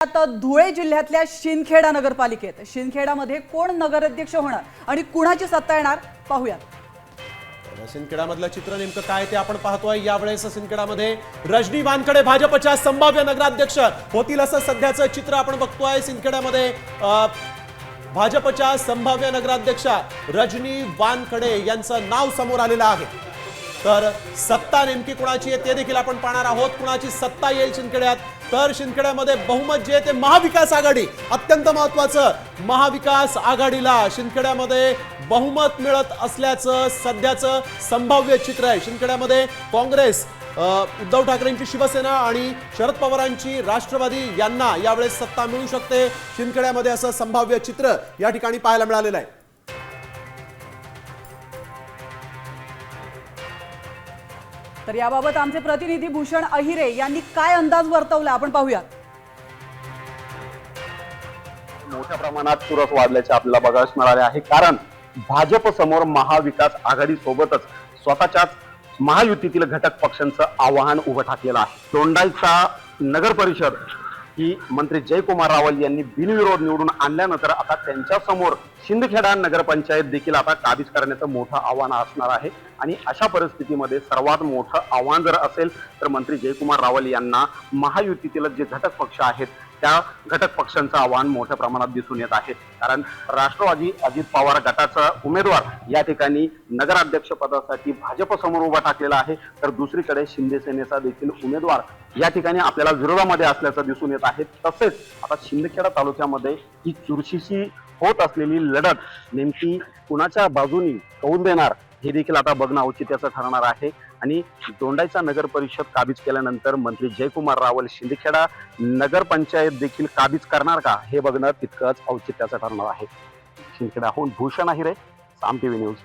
आता धुळे जिल्ह्यातल्या शिंदखेडा नगरपालिकेत शिंदखेडामध्ये कोण नगराध्यक्ष होणार आणि कुणाची सत्ता येणार पाहूयात। शिंदखेडामधलं चित्र नेमकं काय ते आपण पाहतोय। यावेळेस शिंदखेडामध्ये रजनी वानखडे भाजपच्या संभाव्य नगराध्यक्ष होतील असं सध्याचं चित्र आपण बघतोय। शिंदखेडामध्ये भाजपच्या संभाव्य नगराध्यक्षा रजनी वानखडे यांचं नाव समोर आलेलं आहे। तर सत्ता नेमकी कुणाची आहे ते देखील आपण पाहणार आहोत। कुणाची सत्ता येईल शिंदखेड्यात, तर शिंदखेड्यामध्ये बहुमत जे ते महाविकास आघाडी, अत्यंत महत्त्वाचं, महाविकास आघाडीला शिंदखेड्यामध्ये बहुमत मिळत असल्याचं सध्याचं संभाव्य चित्र आहे। शिंदखेड्यामध्ये काँग्रेस, उद्धव ठाकरेंची शिवसेना आणि शरद पवारांची राष्ट्रवादी यांना यावेळेस सत्ता मिळू शकते शिंदखेड्यामध्ये, असं संभाव्य चित्र या ठिकाणी पाहायला मिळालेलं आहे। तर याबाबत आमचे प्रतिनिधी भूषण अहिरे यांनी काय अंदाज वर्तवला आपण पाहूयात। मोठ्या प्रमाणात चुरस वाढल्याचे आपल्याला बघायला मिळाले आहे, कारण भाजप समोर महाविकास आघाडी सोबतच स्वतःच्याच महायुतीतील घटक पक्षांचं आव्हान उभं ठाकलेलं आहे। दोंडाईचा नगर परिषद ही मंत्री जयकुमार रावल यांनी बिनविरोध निवडून आणल्यानंतर आता त्यांच्या समोर शिंदखेडा नगरपंचायत देखील आता काबीज करण्याचं मोठं आव्हान असणार आहे। आणि अशा परिस्थितीमध्ये सर्वात मोठं आव्हान जर असेल तर मंत्री जयकुमार रावल यांना महायुतीतील जे घटक पक्ष आहेत त्या घटक पक्षांचं आव्हान मोठ्या प्रमाणात दिसून येत आहे। कारण राष्ट्रवादी अजित पवार गटाचा उमेदवार या ठिकाणी नगराध्यक्ष पदासाठी भाजप समोर उभा ठाकलेला आहे, तर दुसरीकडे शिंदे सेनेचा देखील उमेदवार या ठिकाणी आपल्याला विरोधामध्ये असल्याचं दिसून येत आहे। तसेच आता शिंदखेडा तालुक्यामध्ये ही चुरशीची होत असलेली लढत नेमकी कुणाच्या बाजूनी कौल देणार हे देखील आता बघणं औचित्याचं ठरणार आहे। आणि दोंडाईचा नगर परिषद काबीज केल्यानंतर मंत्री जयकुमार रावल शिंदखेडा नगरपंचायत देखील काबीज करणार का हे बघणं तितकंच औचित्याचं ठरणार आहे। शिंदखेडाहून भूषण अहिरे, साम टीव्ही न्यूज।